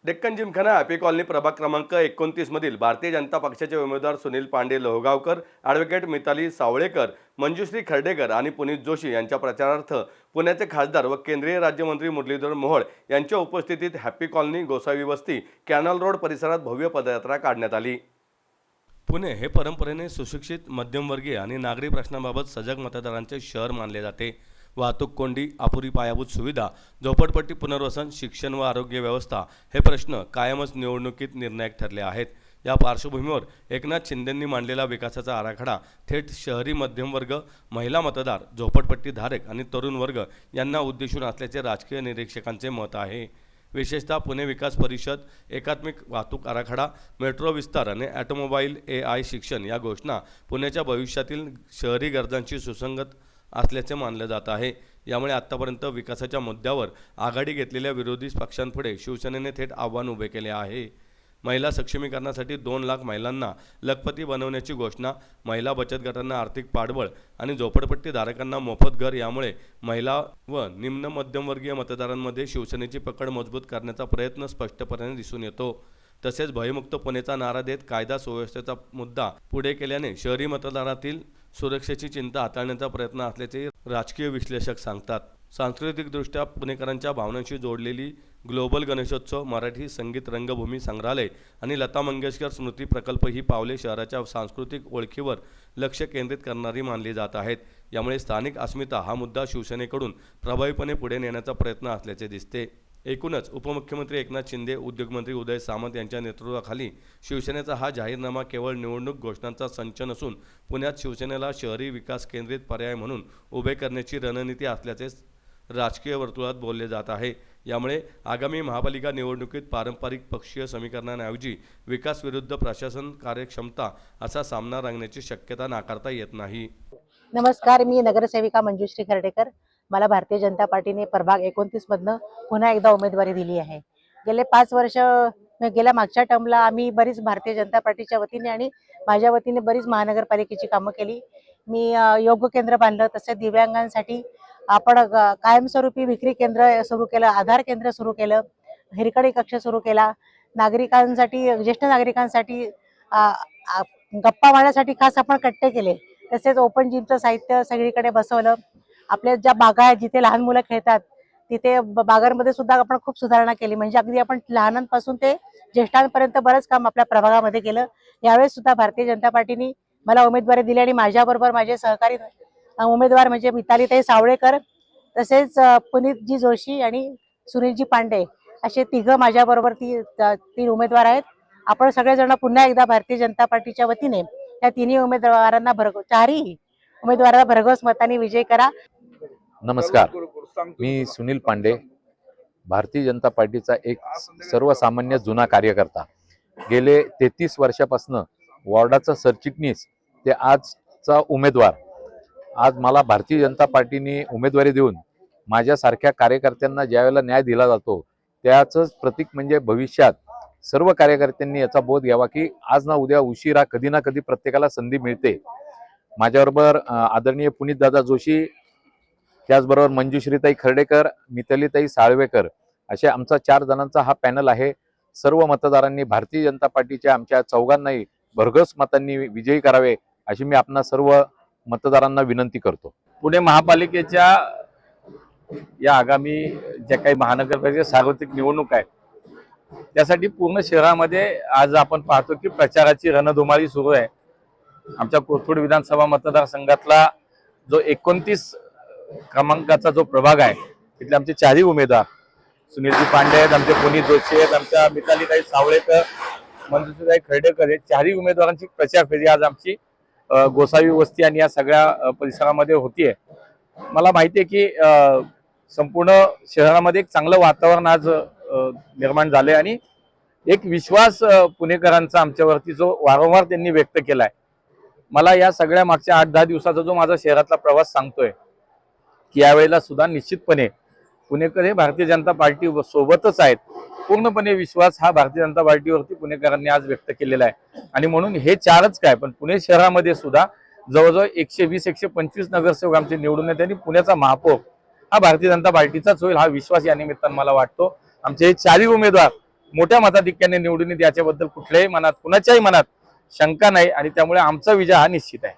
Deccan Gymkhana happy colony प्रभाग क्रमांक 29 मधील भारतीय जनता पक्षाचे उमेदवार सुनील पांडे लोहगावकर, ॲडव्होकेट मिताली सावळेकर, मंजुश्री खर्डेकर आणि पुनीत जोशी यांच्या प्रचारार्थ पुण्याचे खासदार व केंद्रीय राज्यमंत्री मुरलीधर मोहोळ यांच्या उपस्थितीत हॅपी कॉलनी, गोसावी वस्ती, कॅनल रोड परिसरात भव्य पदयात्रा काढण्यात आली। पुणे हे परंपरेने सुशिक्षित, मध्यमवर्गीय आणि नागरी प्रश्नांबाबत सजग मतदारांचे शहर मानले जाते। वाहतूक कोंडी, अपुरी पायाभूत सुविधा, झोपडपट्टी पुनर्वसन, शिक्षण व आरोग्य व्यवस्था हे प्रश्न कायमच निवडणुकीत निर्णायक ठरले आहेत। या पार्श्वभूमीवर एकनाथ शिंदेंनी मांडलेला विकासाचा आराखडा थेट शहरी मध्यमवर्ग, महिला मतदार, झोपडपट्टीधारक आणि तरुण वर्ग यांना उद्देशून असल्याचे राजकीय निरीक्षकांचे मत आहे। विशेषतः पुणे विकास परिषद, एकात्मिक वाहतूक आराखडा, मेट्रो विस्तार आणि ऑटोमोबाईल AI शिक्षण या घोषणा पुण्याच्या भविष्यातील शहरी गरजांशी सुसंगत असल्याचे मानले जात आहे। यामुळे आतापर्यंत विकासाच्या मुद्द्यावर आघाडी घेतलेल्या विरोधी पक्षांपुढे शिवसेनेने थेट आव्हान उभे केले आहे। महिला सक्षमीकरणासाठी 2 लाख महिलांना लखपती बनवण्याची घोषणा, महिला बचत गटांना आर्थिक पाठबळ आणि झोपडपट्टीधारकांना मोफत घर यामुळे महिला व निम्न मध्यमवर्गीय मतदारांमध्ये शिवसेनेची पकड मजबूत करण्याचा प्रयत्न स्पष्टपणे दिसून येतो। तसेच भयमुक्त पुणेचा नारा देत कायदा सुव्यवस्थेचा मुद्दा पुढे केल्याने शहरी मतदारातील सुरक्षेची चिंता हाताळण्याचा प्रयत्न असल्याचे राजकीय विश्लेषक सांगतात। सांस्कृतिकदृष्ट्या पुणेकरांच्या भावनांशी जोडलेली ग्लोबल गणेशोत्सव, मराठी संगीत रंगभूमी संग्रहालय आणि लता मंगेशकर स्मृती प्रकल्प ही पावले शहराच्या सांस्कृतिक ओळखीवर लक्ष केंद्रित करणारी मानली जात आहेत। यामुळे स्थानिक अस्मिता हा मुद्दा शिवसेनेकडून प्रभावीपणे पुढे नेण्याचा प्रयत्न असल्याचे दिसते। एकूणच उपमुख्यमंत्री एकनाथ शिंदे, उद्योगमंत्री उदय सामंत यांच्या नेतृत्वाखाली शिवसेनेचा हा जाहीरनामा केवळ निवडणूक घोषणांचा संच नसून पुण्यात शिवसेनेला शहरी विकास केंद्रित पर्याय म्हणून उभे करण्याची रणनीती असल्याचे राजकीय वर्तुळात बोलले जात आहे। यामुळे आगामी महापालिका निवडणुकीत पारंपरिक पक्षीय समीकरणांऐवजी विकास विरुद्ध प्रशासन कार्यक्षमता असा सामना रंगण्याची शक्यता नाकारता येत नाही। नमस्कार, मी नगरसेविका मंजुश्री खर्डेकर। मला भारतीय जनता पार्टीने प्रभाग 29 मधनं पुन्हा एकदा उमेदवारी दिली आहे। गेले 5 वर्ष गेल्या मागच्या टर्मला आम्ही बरीच भारतीय जनता पार्टीच्या वतीने आणि माझ्या वतीने बरीच महानगरपालिकेची कामं केली। मी योग केंद्र बांधलं, तसेच दिव्यांगांसाठी आपण कायमस्वरूपी विक्री केंद्र सुरू केलं, आधार केंद्र सुरू केलं, हिरकणी कक्ष सुरू केला, नागरिकांसाठी, ज्येष्ठ नागरिकांसाठी गप्पा मारण्यासाठी खास आपण कट्टे केले। तसेच ओपन जिमचं साहित्य सगळीकडे बसवलं। आपल्या ज्या बागा आहेत जिथे लहान मुलं खेळतात तिथे बागांमध्ये सुद्धा आपण खूप सुधारणा केली, म्हणजे अगदी आपण लहानांपासून ते ज्येष्ठांपर्यंत बरंच काम आपल्या प्रभागामध्ये केलं। यावेळेस सुद्धा भारतीय जनता पार्टीने मला उमेदवारी दिली आणि माझ्याबरोबर माझे सहकारी उमेदवार म्हणजे मितालीताई सावळेकर, तसेच पुनीतजी जोशी आणि सुनीलजी पांडे असे 3 माझ्याबरोबर 3 उमेदवार आहेत। आपण सगळेजण पुन्हा एकदा भारतीय जनता पार्टीच्या वतीने या 3 उमेदवारांना 4ही उमेदवारांना भरघोस मताने विजय करा। नमस्कार, मी सुनील पांडे, भारतीय जनता पार्टीचा एक सर्वसामान्य जुना कार्यकर्ता। गेले 33 वर्षापासून वॉर्डाचा सरचिटणीस ते आजचा उमेदवार। आज मला भारतीय जनता पार्टीने उमेदवारी देऊन माझ्यासारख्या कार्यकर्त्यांना ज्यावेळेला न्याय दिला जातो त्याचंच प्रतीक म्हणजे भविष्यात सर्व कार्यकर्त्यांनी याचा बोध घ्यावा की आज ना उद्या उशिरा कधी ना कधी प्रत्येकाला संधी मिळते। माझ्याबरोबर आदरणीय पुनीतदादा जोशी, त्याचबरोबर मंजुश्रीताई खर्डेकर, मितालीताई साळवेकर असे आमचा 4 जणांचा हा पॅनल आहे। सर्व मतदारांनी भारतीय जनता पार्टीच्या आमच्या चौघांनाही भरघोस मतांनी विजयी करावे अशी मी आपणा सर्व मतदारांना विनंती करतो। पुणे महापालिकेच्या या आगामी ज्या काही महानगरपालिका सार्वत्रिक निवडणूक आहे त्यासाठी पूर्ण शहरामध्ये आज आपण पाहतो की प्रचाराची रणधुमाळी सुरू आहे। आमच्या कोथरूड विधानसभा मतदारसंघातला जो 29 क्रमांकाचा जो प्रभाग आहे तिथले आमचे 4ही उमेदवार सुनीलजी पांडे आहेत, आमचे पुनीत जोशी आहेत, आमच्या मितालीताई सावळेकर, मंजुश्रीताई खर्डेकर हे 4ही उमेदवारांची प्रचार फेरी आज आमची गोसावी वस्ती आणि या सगळ्या परिसरामध्ये होतीये। मला माहिती आहे की संपूर्ण शहरामध्ये एक चांगलं वातावरण आज निर्माण झाले आणि एक विश्वास पुणेकरांचा आमच्यावरती जो वारंवार त्यांनी व्यक्त केलाय। मला या सगळ्या मागच्या 8-10 दिवसाचा जो माझा शहरातला प्रवास सांगतोय की यावेळेला सुद्धा निश्चितपणे पुणेकर हे भारतीय जनता पार्टी सोबतच आहेत। पूर्णपणे विश्वास हा भारतीय जनता पार्टीवरती पुणेकरांनी आज व्यक्त केलेला आहे आणि म्हणून हे 4च काय पण पुणे शहरामध्ये सुद्धा जवळजवळ 120-125 नगरसेवक आमचे निवडून येते आणि पुण्याचा महापौर हा भारतीय जनता पार्टीचाच होईल हा विश्वास या निमित्तानं मला वाटतो। आमचे हे 4ही उमेदवार मोठ्या मताधिक्याने निवडून येईल याच्याबद्दल कुठल्याही मनात कुणाच्याही मनात शंका नाही आणि त्यामुळे आमचा विजय हा निश्चित आहे.